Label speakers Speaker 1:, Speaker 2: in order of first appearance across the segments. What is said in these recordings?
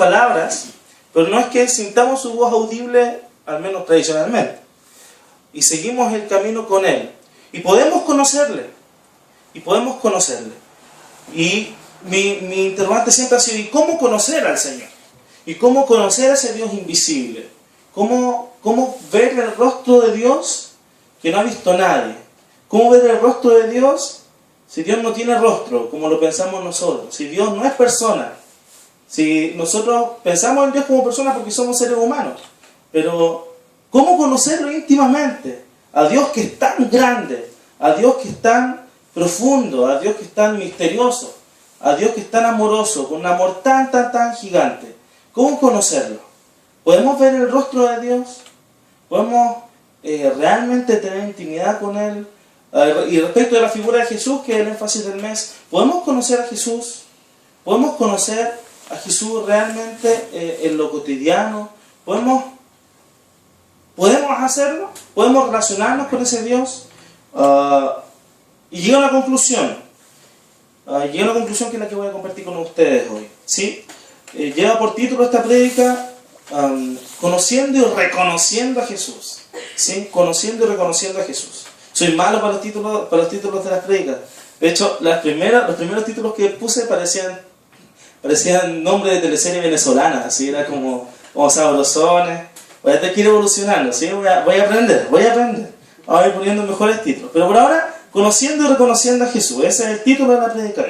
Speaker 1: palabras, pero no es que sintamos su voz audible, al menos tradicionalmente. Y seguimos el camino con Él. Y podemos conocerle. Y mi interrogante siempre ha sido, ¿y cómo conocer al Señor? ¿Y cómo conocer a ese Dios invisible? ¿Cómo ver el rostro de Dios que no ha visto nadie? ¿Cómo ver el rostro de Dios si Dios no tiene rostro, como lo pensamos nosotros? Si Dios no es persona. Si nosotros pensamos en Dios como persona porque somos seres humanos. Pero, ¿cómo conocerlo íntimamente? A Dios que es tan grande, a Dios que es tan profundo, a Dios que es tan misterioso, a Dios que es tan amoroso, con un amor tan gigante. ¿Cómo conocerlo? ¿Podemos ver el rostro de Dios? ¿Podemos realmente tener intimidad con Él? Y respecto de la figura de Jesús, que es el énfasis del mes, ¿podemos conocer a Jesús? ¿Podemos conocer a Jesús realmente en lo cotidiano? ¿Podemos hacerlo? ¿Podemos relacionarnos con ese Dios? Y llego a una conclusión. Que es la que voy a compartir con ustedes hoy. ¿Sí? Lleva por título esta prédica Conociendo y reconociendo a Jesús. ¿Sí? Conociendo y reconociendo a Jesús. Soy malo para los títulos de las prédicas. De hecho, los primeros títulos que puse parecían nombres de teleserie venezolana. Así era como sabrosones. Voy a tener que ir evolucionando. ¿Sí? Voy a aprender. Voy a ir poniendo mejores títulos. Pero por ahora, conociendo y reconociendo a Jesús. Ese es el título de la prédica.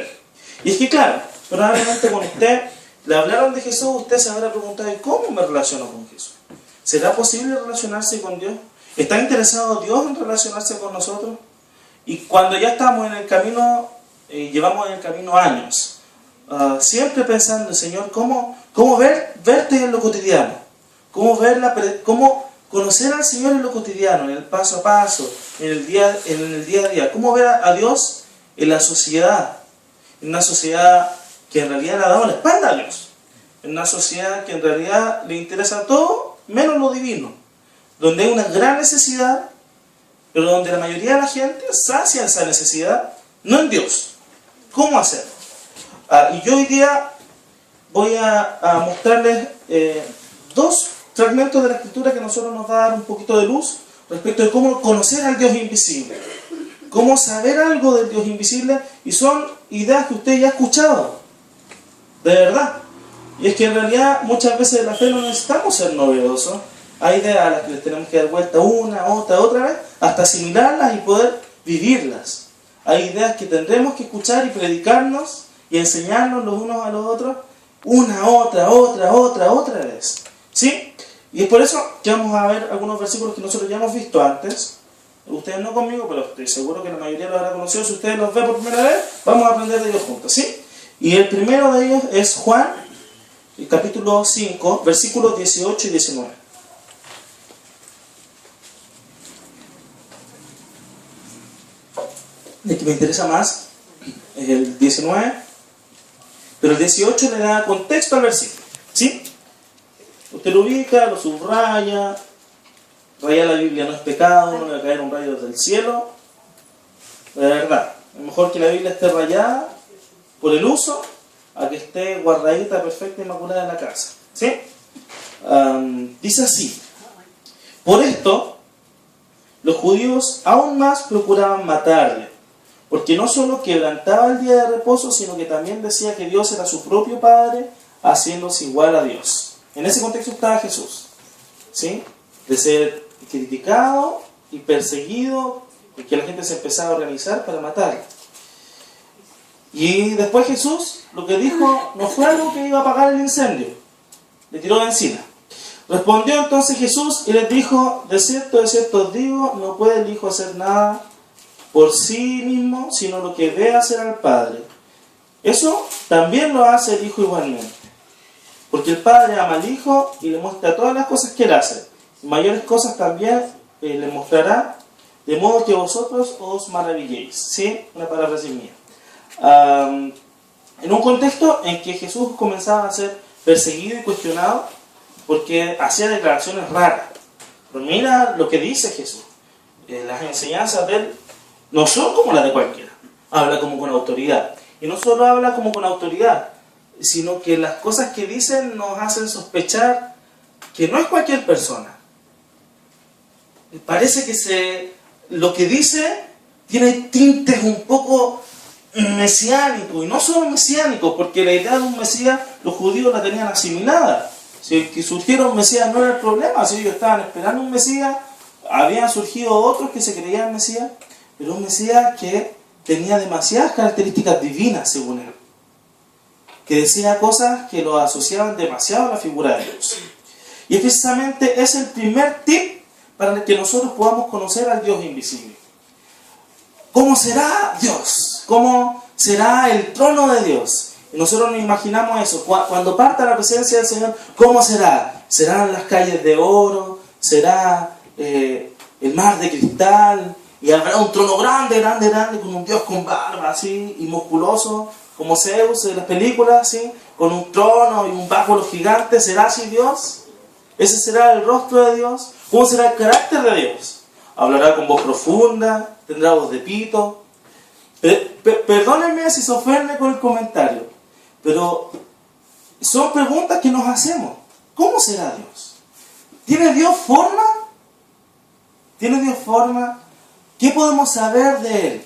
Speaker 1: Y es que claro, probablemente con usted le hablaron de Jesús, usted se habrá preguntado, ¿cómo me relaciono con Jesús? ¿Será posible relacionarse con Dios? ¿Está interesado Dios en relacionarse con nosotros? Y cuando ya estamos en el camino, llevamos en el camino años, siempre pensando, Señor, ¿cómo verte en lo cotidiano? ¿Cómo conocer al Señor en lo cotidiano, en el paso a paso, en el día a día? ¿Cómo ver a Dios en la sociedad? En una sociedad que en realidad le ha dado la espalda a Dios. En una sociedad que en realidad le interesa todo menos lo divino. Donde hay una gran necesidad, pero donde la mayoría de la gente sacia esa necesidad, no en Dios. ¿Cómo hacerlo? Y yo hoy día voy a mostrarles dos fragmentos de la Escritura que a nosotros nos va a dar un poquito de luz respecto de cómo conocer al Dios invisible. Cómo saber algo del Dios invisible, y son ideas que usted ya ha escuchado. De verdad. Y es que en realidad muchas veces en la fe no necesitamos ser novedosos. Hay ideas a las que les tenemos que dar vuelta una, otra vez, hasta asimilarlas y poder vivirlas. Hay ideas que tendremos que escuchar y predicarnos y enseñarnos los unos a los otros una, otra vez. ¿Sí? Y es por eso que vamos a ver algunos versículos que nosotros ya hemos visto antes. Ustedes no conmigo, pero estoy seguro que la mayoría los habrá conocido. Si ustedes los ven por primera vez, vamos a aprender de ellos juntos. ¿Sí? Y el primero de ellos es Juan, el capítulo 5, versículos 18 y 19. El que me interesa más es el 19, pero el 18 le da contexto al versículo. ¿Sí? Usted lo ubica, lo subraya. Rayar la Biblia no es pecado, no le va a caer un rayo desde el cielo. De verdad, es mejor que la Biblia esté rayada por el uso a que esté guardadita, perfecta, inmaculada en la casa. ¿Sí? Dice así: por esto, los judíos aún más procuraban matarle, porque no solo quebrantaba el día de reposo, sino que también decía que Dios era su propio Padre, haciéndose igual a Dios. En ese contexto estaba Jesús. ¿Sí? De ser criticado y perseguido, porque la gente se empezaba a organizar para matarlo. Y después Jesús lo que dijo no fue algo que iba a apagar el incendio, le tiró de encima. Respondió entonces Jesús y les dijo: de cierto os digo, no puede el Hijo hacer nada por sí mismo, sino lo que ve hacer al Padre. Eso también lo hace el Hijo igualmente, porque el Padre ama al Hijo y le muestra todas las cosas que él hace. Mayores cosas también le mostrará, de modo que vosotros os maravilléis. ¿Sí? Una palabra así mía. En un contexto en que Jesús comenzaba a ser perseguido y cuestionado porque hacía declaraciones raras. Pero mira lo que dice Jesús. Las enseñanzas de él no son como las de cualquiera. Habla como con autoridad. Y no solo habla como con autoridad, sino que las cosas que dicen nos hacen sospechar que no es cualquier persona. Parece que lo que dice tiene tintes un poco mesiánicos, y no solo mesiánicos, porque la idea de un Mesías los judíos la tenían asimilada. Si que surgiera un Mesías no era el problema, si ellos estaban esperando un Mesías, habían surgido otros que se creían Mesías, pero un Mesías que tenía demasiadas características divinas según él, que decía cosas que lo asociaban demasiado a la figura de Dios. Y precisamente es el primer tip para que nosotros podamos conocer al Dios invisible. ¿Cómo será Dios? ¿Cómo será el trono de Dios? Y nosotros nos imaginamos eso. Cuando parta la presencia del Señor, ¿cómo será? ¿Serán las calles de oro? ¿Será el mar de cristal? Y habrá un trono grande, grande, grande, con un Dios con barba, así, y musculoso, como Zeus en las películas, así, con un trono y un báculo gigante. ¿Será así Dios? ¿Ese será el rostro de Dios? ¿Cómo será el carácter de Dios? ¿Hablará con voz profunda? ¿Tendrá voz de pito? Perdónenme si se ofende con el comentario, pero son preguntas que nos hacemos. ¿Cómo será Dios? ¿Tiene Dios forma? ¿Tiene Dios forma? ¿Qué podemos saber de Él?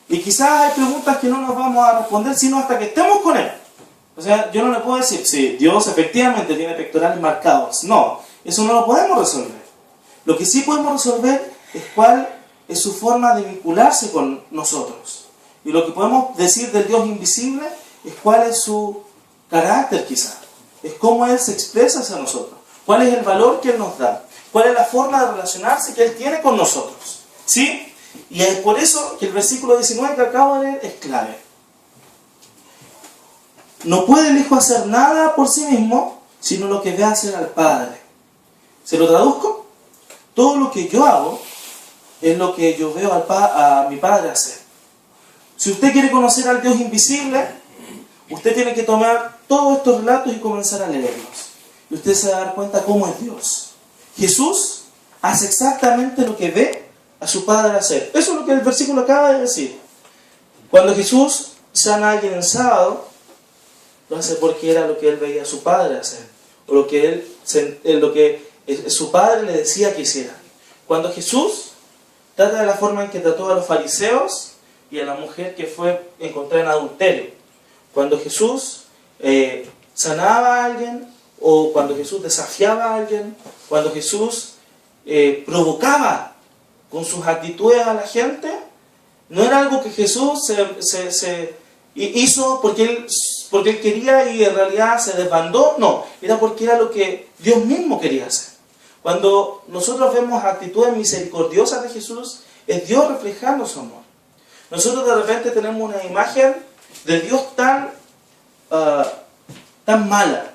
Speaker 1: Y quizás hay preguntas que no nos vamos a responder sino hasta que estemos con Él. O sea, yo no le puedo decir si Dios efectivamente tiene pectorales marcados. No, eso no lo podemos resolver. Lo que sí podemos resolver es cuál es su forma de vincularse con nosotros. Y lo que podemos decir del Dios invisible es cuál es su carácter quizá. Es cómo Él se expresa hacia nosotros. Cuál es el valor que Él nos da. Cuál es la forma de relacionarse que Él tiene con nosotros. ¿Sí? Y es por eso que el versículo 19 que acabo de leer es clave. No puede el Hijo hacer nada por sí mismo, sino lo que ve hacer al Padre. ¿Se lo traduzco? Todo lo que yo hago es lo que yo veo a mi Padre hacer. Si usted quiere conocer al Dios invisible, usted tiene que tomar todos estos relatos y comenzar a leerlos. Y usted se va a dar cuenta cómo es Dios. Jesús hace exactamente lo que ve a su Padre hacer. Eso es lo que el versículo acaba de decir. Cuando Jesús sana a alguien en sábado, lo hace porque era lo que él veía a su Padre hacer, o lo que su Padre le decía que hiciera. Cuando Jesús trata de la forma en que trató a los fariseos y a la mujer que fue encontrada en adulterio, cuando Jesús sanaba a alguien, o cuando Jesús desafiaba a alguien, cuando Jesús provocaba con sus actitudes a la gente, no era algo que Jesús se hizo porque él quería y en realidad se desbandó, no, era porque era lo que Dios mismo quería hacer. Cuando nosotros vemos actitudes misericordiosas de Jesús, es Dios reflejando su amor. Nosotros de repente tenemos una imagen de Dios tan mala,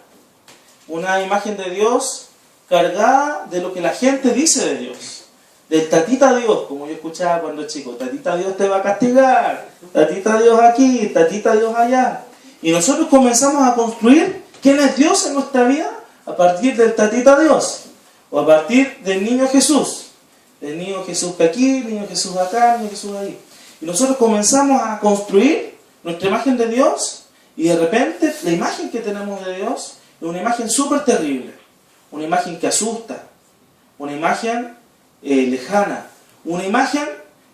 Speaker 1: una imagen de Dios cargada de lo que la gente dice de Dios. Del tatita Dios, como yo escuchaba cuando chico, tatita Dios te va a castigar, tatita Dios aquí, tatita Dios allá. Y nosotros comenzamos a construir quién es Dios en nuestra vida a partir del tatita Dios, o a partir del niño Jesús. El niño Jesús que aquí, el niño Jesús acá, el niño Jesús ahí. Y nosotros comenzamos a construir nuestra imagen de Dios, y de repente la imagen que tenemos de Dios es una imagen súper terrible, una imagen que asusta, una imagen lejana, una imagen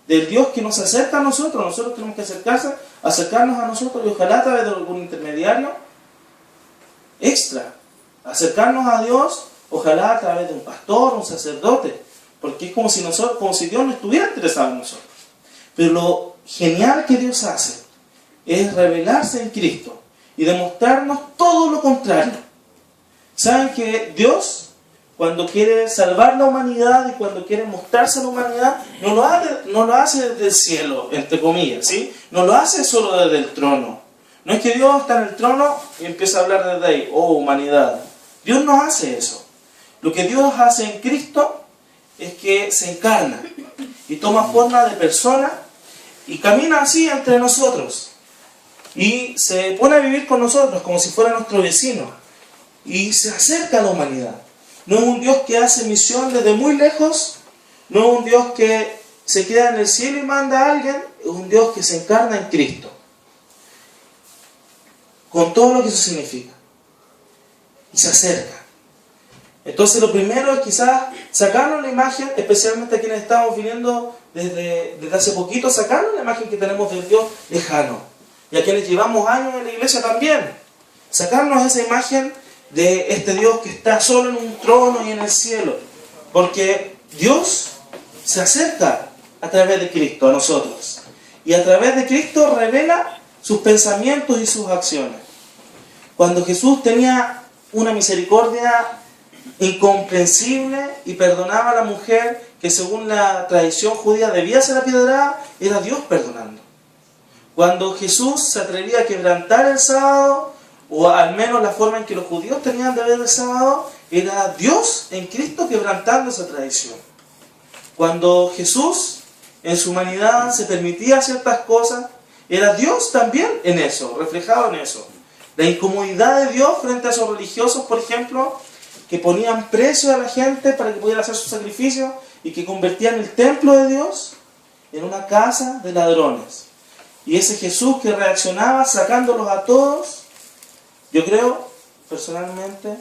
Speaker 1: del Dios que nos acerca a nosotros. Nosotros tenemos que acercarnos a nosotros, y ojalá a través de algún intermediario extra, acercarnos a Dios, ojalá a través de un pastor, un sacerdote, porque es como si Dios no estuviera interesado en nosotros. Pero lo genial que Dios hace es revelarse en Cristo y demostrarnos todo lo contrario. ¿Saben que Dios, cuando quiere salvar la humanidad y cuando quiere mostrarse a la humanidad, no lo hace desde el cielo, entre comillas, ¿sí? No lo hace solo desde el trono. No es que Dios está en el trono y empieza a hablar desde ahí, oh humanidad. Dios no hace eso. Lo que Dios hace en Cristo es que se encarna y toma forma de persona y camina así entre nosotros. Y se pone a vivir con nosotros como si fuera nuestro vecino. Y se acerca a la humanidad. No es un Dios que hace misión desde muy lejos, no es un Dios que se queda en el cielo y manda a alguien, es un Dios que se encarna en Cristo. con todo lo que eso significa. Y se acerca. Entonces lo primero es quizás sacarnos la imagen, especialmente a quienes estamos viniendo desde hace poquito, sacarnos la imagen que tenemos del Dios lejano. Y a quienes llevamos años en la iglesia también. Sacarnos esa imagen de este Dios que está solo en un trono y en el cielo. Porque Dios se acerca a través de Cristo a nosotros. Y a través de Cristo revela sus pensamientos y sus acciones. Cuando Jesús tenía una misericordia incomprensible y perdonaba a la mujer que según la tradición judía debía ser apedreada, era Dios perdonando. Cuando Jesús se atrevía a quebrantar el sábado, o al menos la forma en que los judíos tenían de ver el sábado, era Dios en Cristo quebrantando esa tradición. Cuando Jesús en su humanidad se permitía ciertas cosas, era Dios también en eso, reflejado en eso. La incomodidad de Dios frente a esos religiosos, por ejemplo, que ponían precio a la gente para que pudiera hacer su sacrificio y que convertían el templo de Dios en una casa de ladrones. Y ese Jesús que reaccionaba sacándolos a todos, yo creo personalmente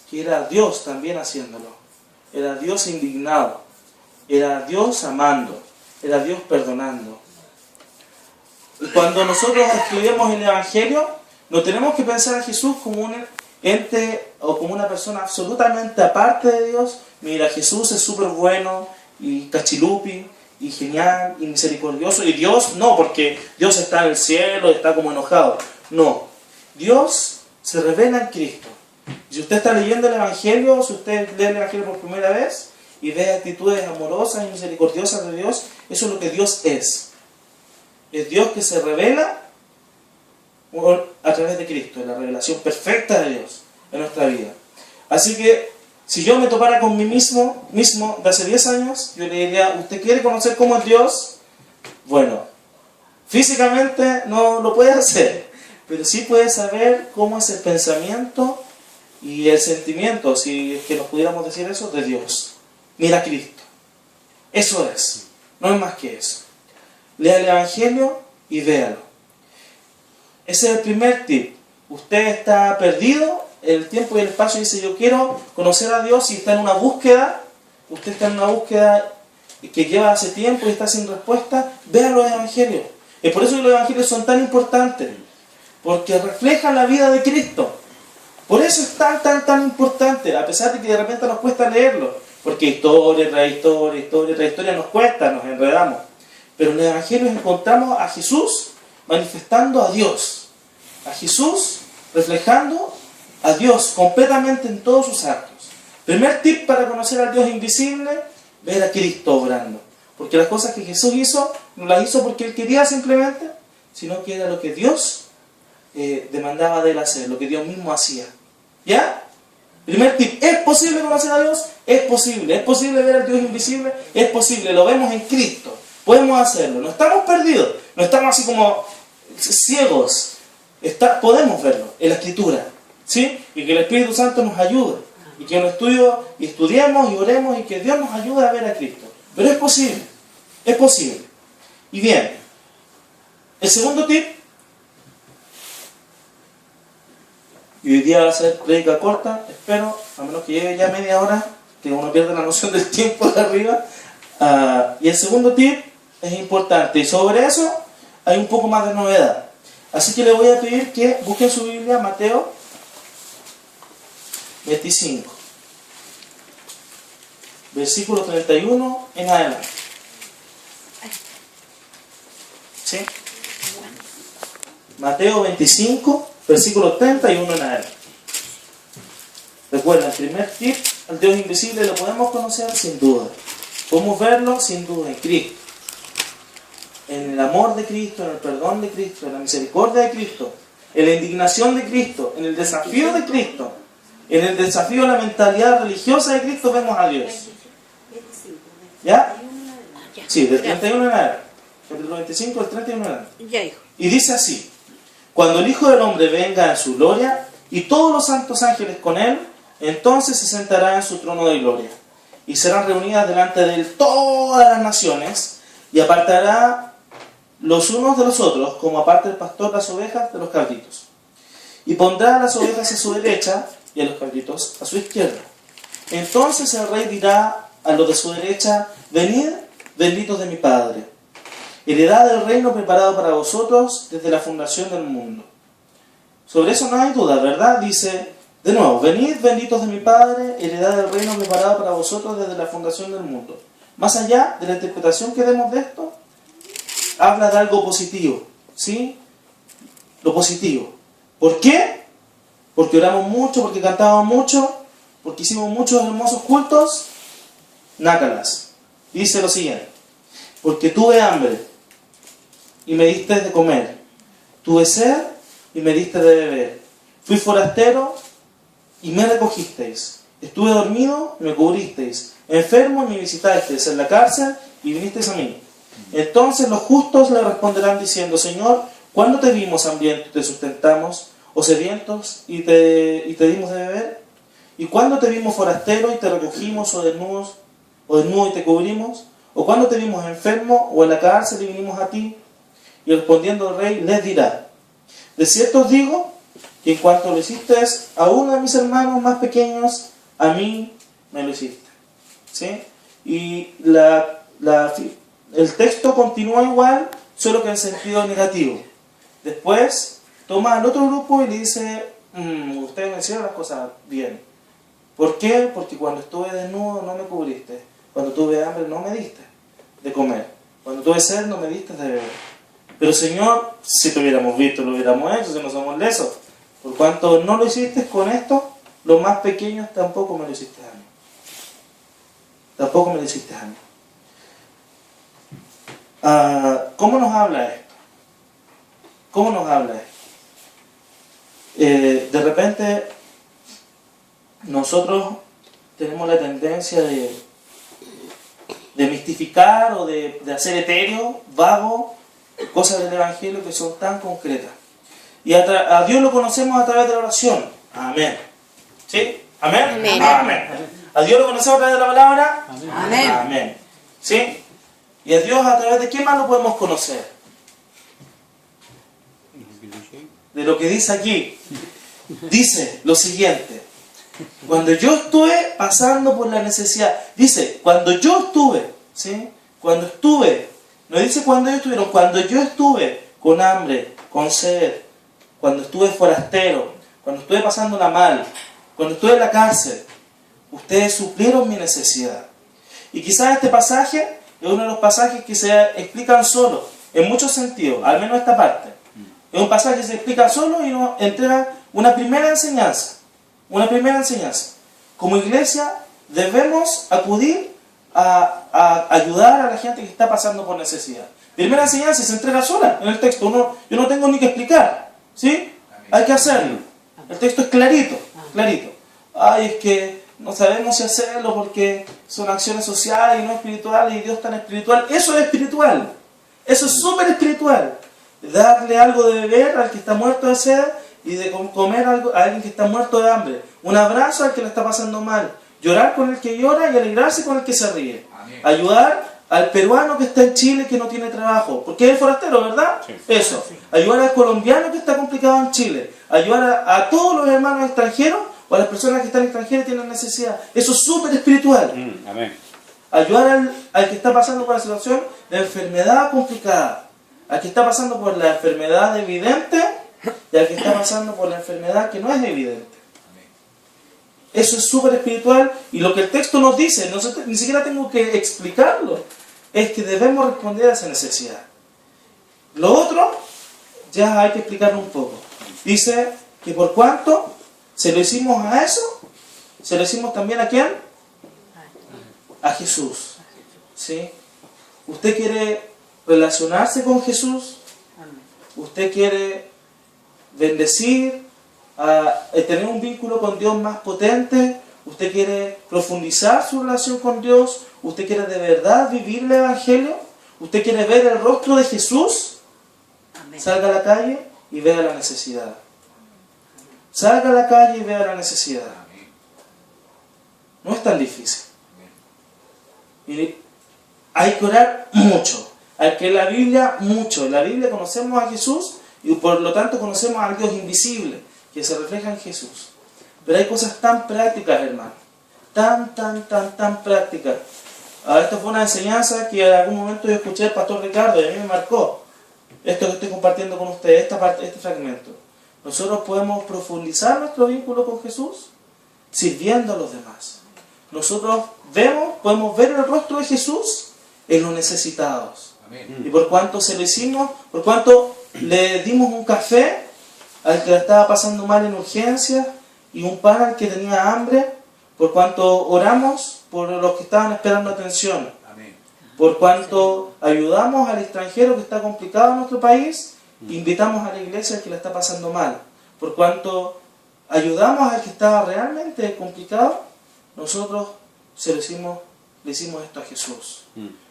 Speaker 1: que era Dios también haciéndolo. Era Dios indignado, era Dios amando, era Dios perdonando. Y cuando nosotros escribimos el Evangelio, no tenemos que pensar a Jesús como un ente o como una persona absolutamente aparte de Dios. Mira, Jesús es súper bueno y cachilupi y genial y misericordioso, y Dios no, porque Dios está en el cielo y está como enojado. No, Dios se revela en Cristo. Si usted está leyendo el Evangelio, si usted lee el Evangelio por primera vez y ve actitudes amorosas y misericordiosas de Dios, eso es lo que Dios es. Es Dios que se revela a través de Cristo, la revelación perfecta de Dios en nuestra vida. Así que, si yo me topara con mí mismo de hace 10 años, yo le diría, ¿usted quiere conocer cómo es Dios? Bueno, físicamente no lo puede hacer, pero sí puede saber cómo es el pensamiento y el sentimiento, si es que nos pudiéramos decir eso, de Dios. Mira a Cristo. Eso es, no es más que eso. Lea el Evangelio y véalo. Ese es el primer tip. Usted está perdido en el tiempo y el espacio y dice, yo quiero conocer a Dios, y está en una búsqueda. Usted está en una búsqueda que lleva hace tiempo y está sin respuesta. Vea los Evangelios. Es por eso que los Evangelios son tan importantes, porque reflejan la vida de Cristo. Por eso es tan importante, a pesar de que de repente nos cuesta leerlo, porque historia tras historia nos cuesta, nos enredamos. Pero en los Evangelios encontramos a Jesús manifestando a Dios, a Jesús reflejando a Dios completamente en todos sus actos. Primer tip para conocer al Dios invisible: ver a Cristo obrando. Porque las cosas que Jesús hizo, no las hizo porque Él quería simplemente, sino que era lo que Dios demandaba de Él hacer, lo que Dios mismo hacía. ¿Ya? Primer tip: ¿es posible conocer a Dios? Es posible. ¿Es posible ver al Dios invisible? Es posible. Lo vemos en Cristo. Podemos hacerlo. No estamos perdidos. No estamos así como ciegos. Podemos verlo en la Escritura. ¿Sí? Y que el Espíritu Santo nos ayude. Y que lo estudiemos y oremos y que Dios nos ayude a ver a Cristo. Pero es posible. Es posible. Y bien, el segundo tip, y hoy día va a ser prédica corta, espero, a menos que llegue ya media hora, que uno pierde la noción del tiempo de arriba. Y el segundo tip es importante, y sobre eso hay un poco más de novedad. Así que le voy a pedir que busquen su Biblia, Mateo 25, versículo 31 en adelante. ¿Sí? Mateo 25, versículo 31 en adelante. Recuerda, el primer tip, al Dios invisible lo podemos conocer sin duda. Podemos verlo sin duda en Cristo. En el amor de Cristo, en el perdón de Cristo, en la misericordia de Cristo, en la indignación de Cristo, en el desafío de Cristo, en el desafío de la mentalidad religiosa de Cristo, vemos a Dios. ¿Ya? Sí, del 31 en adelante. Capítulo 25, del 31 en adelante. Y dice así: cuando el Hijo del Hombre venga en su gloria y todos los santos ángeles con él, entonces se sentará en su trono de gloria. Y serán reunidas delante de él todas las naciones, y apartará los unos de los otros, como aparta el pastor las ovejas de los cabritos. y pondrá a las ovejas a su derecha y a los cabritos a su izquierda. Entonces el rey dirá a los de su derecha: venid, benditos de mi Padre, heredad del reino preparado para vosotros desde la fundación del mundo. Sobre eso no hay duda, ¿verdad? Dice de nuevo: venid, benditos de mi Padre, heredad del reino preparado para vosotros desde la fundación del mundo. Más allá de la interpretación que demos de esto, habla de algo positivo, ¿sí? Lo positivo. ¿Por qué? Porque oramos mucho, porque cantábamos mucho, porque hicimos muchos hermosos cultos. Nácalas. Dice lo siguiente: porque tuve hambre y me diste de comer, tuve sed y me diste de beber, fui forastero y me recogisteis, estuve dormido y me cubristeis, enfermo y me visitasteis, en la cárcel y vinisteis a mí. Entonces los justos le responderán diciendo: Señor, ¿cuándo te vimos hambriento y te sustentamos, o sedientos y te dimos de beber? ¿Y cuándo te vimos forastero y te recogimos, o desnudo y te cubrimos? ¿O cuándo te vimos enfermo o en la cárcel y vinimos a ti? Y respondiendo el rey les dirá: de cierto os digo que en cuanto lo hiciste a uno de mis hermanos más pequeños, a mí me lo hiciste. ¿Sí? Y el texto continúa igual, solo que en sentido negativo. Después toma al otro grupo y le dice: ustedes me hicieron las cosas bien. ¿Por qué? Porque cuando estuve desnudo no me cubriste, cuando tuve hambre no me diste de comer, cuando tuve sed no me diste de beber. Pero Señor, si te hubiéramos visto, lo hubiéramos hecho, si no somos lesos. Por cuanto no lo hiciste con esto, los más pequeños tampoco me lo hiciste a mí. Tampoco me lo hiciste a mí. ¿Cómo nos habla esto? ¿Cómo nos habla esto? De repente, nosotros tenemos la tendencia de mistificar o de hacer etéreo, vago, cosas del Evangelio que son tan concretas. Y a Dios lo conocemos a través de la oración. Amén. ¿Sí? ¿Amén?
Speaker 2: Amén.
Speaker 1: Amén. ¿A Dios lo conocemos a través de la palabra?
Speaker 2: Amén.
Speaker 1: Amén. ¿Sí? ¿Y a Dios a través de qué más lo podemos conocer? De lo que dice aquí. Dice lo siguiente: cuando yo estuve pasando por la necesidad, dice, cuando yo estuve, ¿sí? Cuando estuve, no dice cuando ellos estuvieron, cuando yo estuve con hambre, con sed, cuando estuve forastero, cuando estuve pasándola mal, cuando estuve en la cárcel, ustedes suplieron mi necesidad. Y quizás este pasaje es uno de los pasajes que se explican solo, en muchos sentidos, al menos esta parte. Es un pasaje que se explica solo y nos entrega una primera enseñanza. Una primera enseñanza. Como iglesia debemos acudir a ayudar a la gente que está pasando por necesidad. Primera enseñanza, se entrega sola en el texto. Yo no tengo ni que explicar. ¿Sí? Hay que hacerlo. El texto es clarito, clarito. Ay, es que no sabemos si hacerlo porque son acciones sociales y no espirituales, y Dios tan espiritual. Eso es espiritual. Eso es súper espiritual. Darle algo de beber al que está muerto de sed y de comer algo a alguien que está muerto de hambre. Un abrazo al que le está pasando mal. Llorar con el que llora y alegrarse con el que se ríe. Amén. Ayudar al peruano que está en Chile que no tiene trabajo, porque es el forastero, ¿verdad? Sí. Eso. Ayudar al colombiano que está complicado en Chile. Ayudar a todos los hermanos extranjeros o a las personas que están extranjeras y tienen necesidad. Eso es súper espiritual.
Speaker 3: Amén.
Speaker 1: Ayudar al que está pasando por la situación de enfermedad complicada, al que está pasando por la enfermedad evidente y al que está pasando por la enfermedad que no es evidente. Eso es súper espiritual, y lo que el texto nos dice, ni siquiera tengo que explicarlo, es que debemos responder a esa necesidad. Lo otro, ya hay que explicarlo un poco. Dice que por cuanto se lo hicimos a eso, se lo hicimos también ¿a quién? A Jesús. ¿Sí? ¿Usted quiere relacionarse con Jesús? ¿Usted quiere bendecir, tener un vínculo con Dios más potente? ¿Usted quiere profundizar su relación con Dios? ¿Usted quiere de verdad vivir el Evangelio? ¿Usted quiere ver el rostro de Jesús? Amén. Salga a la calle y vea la necesidad. Salga a la calle y vea la necesidad. No es tan difícil. Y hay que orar mucho. Hay que leer la Biblia mucho. En la Biblia conocemos a Jesús y por lo tanto conocemos al Dios invisible. que se refleja en Jesús. Pero hay cosas tan prácticas, hermano, tan prácticas. Esta fue una enseñanza que en algún momento yo escuché del pastor Ricardo y a mí me marcó esto que estoy compartiendo con ustedes, este fragmento. Nosotros podemos profundizar nuestro vínculo con Jesús sirviendo a los demás. Nosotros podemos ver el rostro de Jesús en los necesitados. Amén. Y por cuanto se lo hicimos, por cuanto le dimos un café al que estaba pasando mal en urgencia y un pan al que tenía hambre, por cuanto oramos por los que estaban esperando atención, amén, por cuanto ayudamos al extranjero que está complicado en nuestro país, invitamos a la iglesia al que la está pasando mal, por cuanto ayudamos al que estaba realmente complicado, nosotros le hicimos esto a Jesús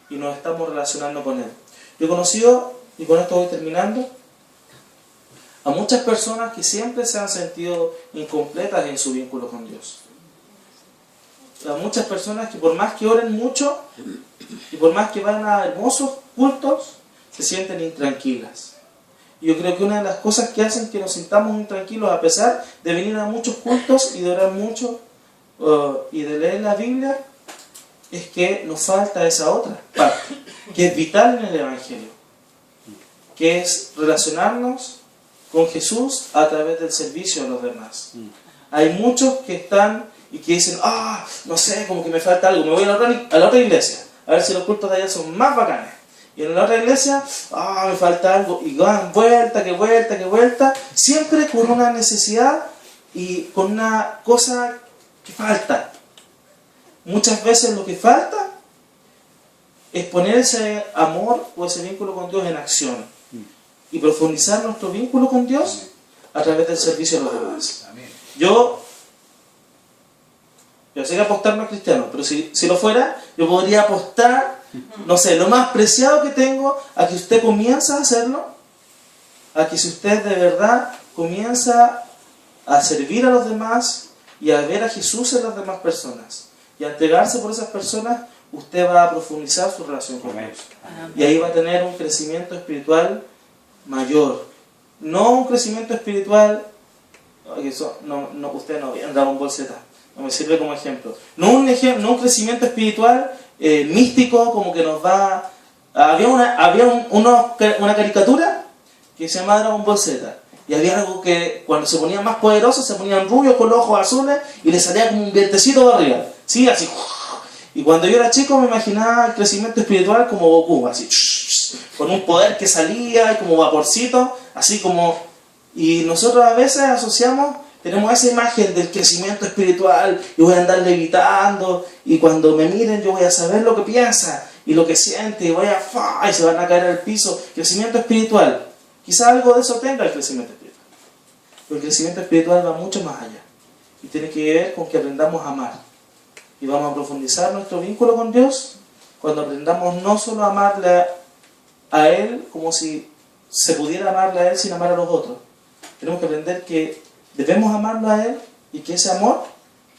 Speaker 1: y nos estamos relacionando con Él. Yo he conocido, y con esto voy terminando, a muchas personas que siempre se han sentido incompletas en su vínculo con Dios. A muchas personas que por más que oren mucho y por más que van a hermosos cultos, se sienten intranquilas. Y yo creo que una de las cosas que hacen que nos sintamos intranquilos, a pesar de venir a muchos cultos y de orar mucho y de leer la Biblia, es que nos falta esa otra parte, que es vital en el Evangelio, que es relacionarnos con Jesús a través del servicio a los demás. Hay muchos que están y que dicen, no sé, como que me falta algo, me voy a la otra iglesia, a ver si los cultos de allá son más bacanes. Y en la otra iglesia, me falta algo, y van vuelta, que vuelta, siempre con una necesidad y con una cosa que falta. Muchas veces lo que falta es poner ese amor o ese vínculo con Dios en acción y profundizar nuestro vínculo con Dios a través del servicio a los demás. Yo sé que apostar no es cristiano, pero si lo fuera, yo podría apostar, no sé, lo más preciado que tengo a que usted comienza a hacerlo, a que si usted de verdad comienza a servir a los demás y a ver a Jesús en las demás personas y a entregarse por esas personas, usted va a profundizar su relación con Dios. Y ahí va a tener un crecimiento espiritual mayor. No un crecimiento espiritual, usted no vean Dragon Ball Z, no me sirve como ejemplo. No un crecimiento espiritual místico, como que nos va... Había una caricatura que se llamaba Dragon Ball Z. Y había algo que cuando se ponían más poderosos se ponían rubios con los ojos azules y les salía como un vientecito de arriba. ¿Sí? Así. Y cuando yo era chico me imaginaba el crecimiento espiritual como Goku, así. Con un poder que salía y como vaporcito, así como... Y nosotros a veces tenemos esa imagen del crecimiento espiritual y voy a andar levitando y cuando me miren yo voy a saber lo que piensa y lo que siente y y se van a caer al piso. Crecimiento espiritual. Quizá algo de eso tenga el crecimiento espiritual. Pero el crecimiento espiritual va mucho más allá y tiene que ver con que aprendamos a amar. Y vamos a profundizar nuestro vínculo con Dios cuando aprendamos no solo a amarle a Él como si se pudiera amarle a Él sin amar a los otros. Tenemos que aprender que debemos amarlo a Él y que ese amor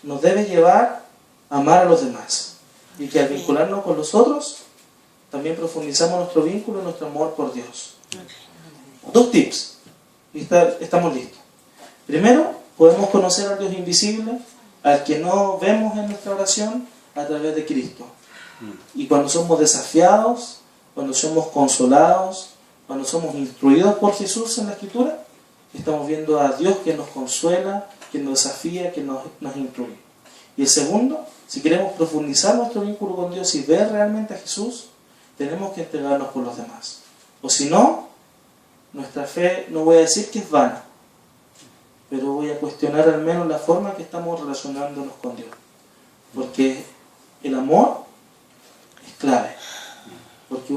Speaker 1: nos debe llevar a amar a los demás. Y que al vincularnos con los otros, también profundizamos nuestro vínculo y nuestro amor por Dios. 2 tips y estamos listos. Primero, podemos conocer al Dios invisible, al que no vemos en nuestra oración, a través de Cristo. Y cuando somos desafiados, cuando somos consolados, cuando somos instruidos por Jesús en la Escritura, estamos viendo a Dios que nos consuela, que nos desafía, que nos instruye. Y el segundo, si queremos profundizar nuestro vínculo con Dios y ver realmente a Jesús, tenemos que entregarnos por los demás. O si no, nuestra fe, no voy a decir que es vana, pero voy a cuestionar al menos la forma que estamos relacionándonos con Dios. Porque el amor es clave. Porque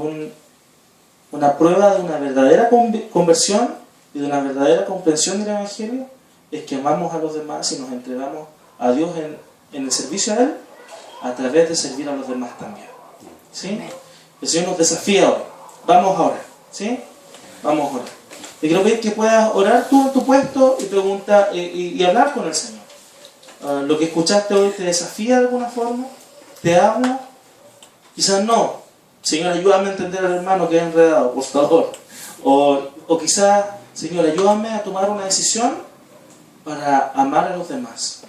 Speaker 1: una prueba de una verdadera conversión y de una verdadera comprensión del Evangelio es que amamos a los demás y nos entregamos a Dios en el servicio a Él a través de servir a los demás también. ¿Sí? El Señor nos desafía hoy. Vamos a orar. ¿Sí? Vamos a orar. Te quiero pedir que puedas orar tú en tu puesto y preguntar y hablar con el Señor. Lo que escuchaste hoy te desafía de alguna forma, te habla, quizás no. Señor, ayúdame a entender al hermano que ha enredado, por favor. O quizás, Señor, ayúdame a tomar una decisión para amar a los demás.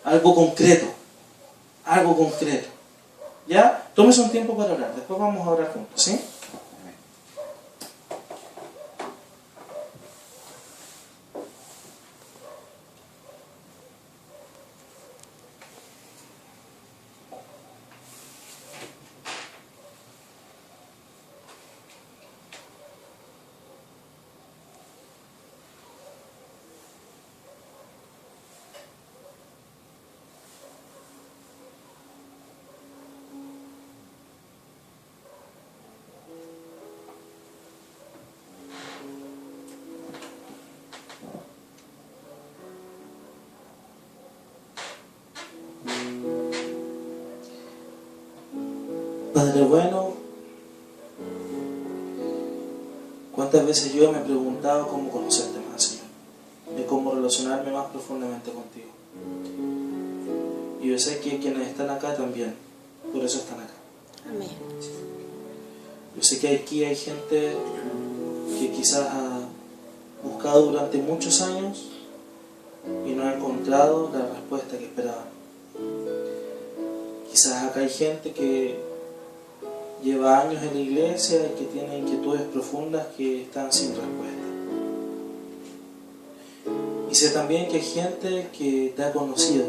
Speaker 1: Algo concreto. Algo concreto. ¿Ya? Tómese un tiempo para orar. Después vamos a orar juntos, ¿sí? Padre bueno, ¿cuántas veces yo me he preguntado cómo conocerte más, Señor? Y cómo relacionarme más profundamente contigo. Y yo sé que quienes están acá también, por eso están acá.
Speaker 2: Amén.
Speaker 1: Yo sé que aquí hay gente que quizás ha buscado durante muchos años y no ha encontrado la respuesta que esperaban. Quizás acá hay gente que lleva años en la iglesia y que tiene inquietudes profundas que están sin respuesta. Y sé también que hay gente que te ha conocido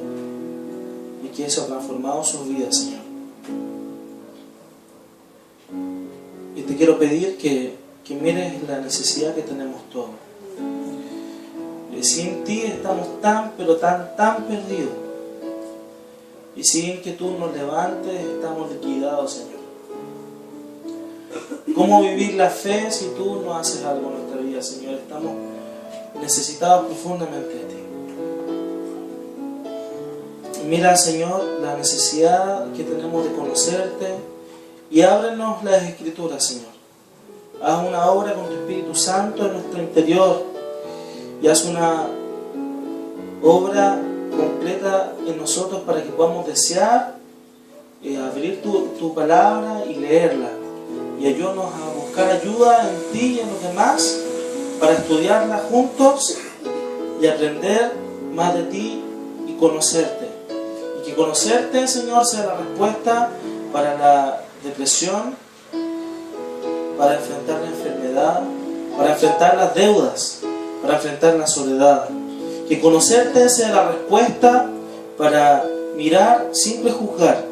Speaker 1: y que eso ha transformado sus vidas, Señor. Y te quiero pedir que mires la necesidad que tenemos todos. Sin ti estamos tan, pero tan perdidos. Y sin que tú nos levantes estamos liquidados, Señor. ¿Cómo vivir la fe si tú no haces algo en nuestra vida, Señor? Estamos necesitados profundamente de ti. Mira, Señor, la necesidad que tenemos de conocerte y ábrenos las Escrituras, Señor. Haz una obra con tu Espíritu Santo en nuestro interior y haz una obra completa en nosotros para que podamos desear abrir tu palabra y leerla. Y ayúdanos a buscar ayuda en ti y en los demás para estudiarla juntos y aprender más de ti y conocerte. Y que conocerte, Señor, sea la respuesta para la depresión, para enfrentar la enfermedad, para enfrentar las deudas, para enfrentar la soledad. Que conocerte sea la respuesta para mirar sin prejuzgar,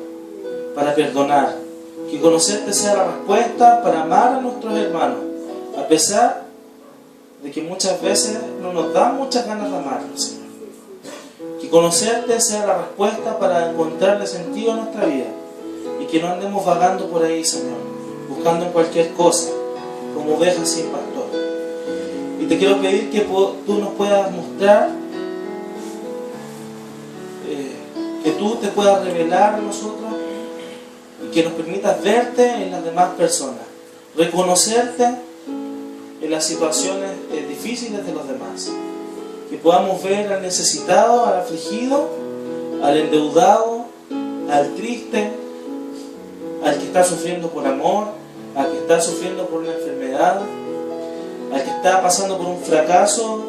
Speaker 1: para perdonar. Que conocerte sea la respuesta para amar a nuestros hermanos, a pesar de que muchas veces no nos dan muchas ganas de amarlos, Señor. Que conocerte sea la respuesta para encontrarle sentido a nuestra vida y que no andemos vagando por ahí, Señor, buscando en cualquier cosa, como ovejas sin pastor. Y te quiero pedir que tú nos puedas mostrar, que tú te puedas revelar a nosotros y que nos permitas verte en las demás personas, reconocerte en las situaciones difíciles de los demás, que podamos ver al necesitado, al afligido, al endeudado, al triste, al que está sufriendo por amor, al que está sufriendo por una enfermedad, al que está pasando por un fracaso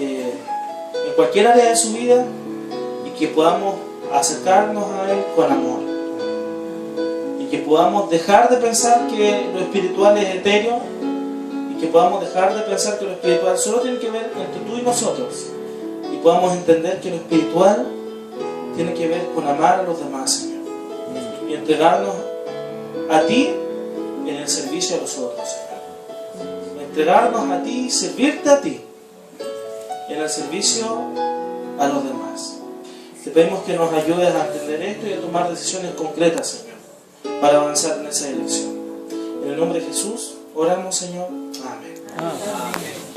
Speaker 1: en cualquier área de su vida, y que podamos acercarnos a Él con amor. Que podamos dejar de pensar que lo espiritual es etéreo y que podamos dejar de pensar que lo espiritual solo tiene que ver entre tú y nosotros y podamos entender que lo espiritual tiene que ver con amar a los demás, Señor, y entregarnos a ti en el servicio a los otros, Señor. Entregarnos a ti y servirte a ti en el servicio a los demás. Te pedimos que nos ayudes a entender esto y a tomar decisiones concretas, Señor, para avanzar en esa dirección. En el nombre de Jesús, oramos, Señor. Amén.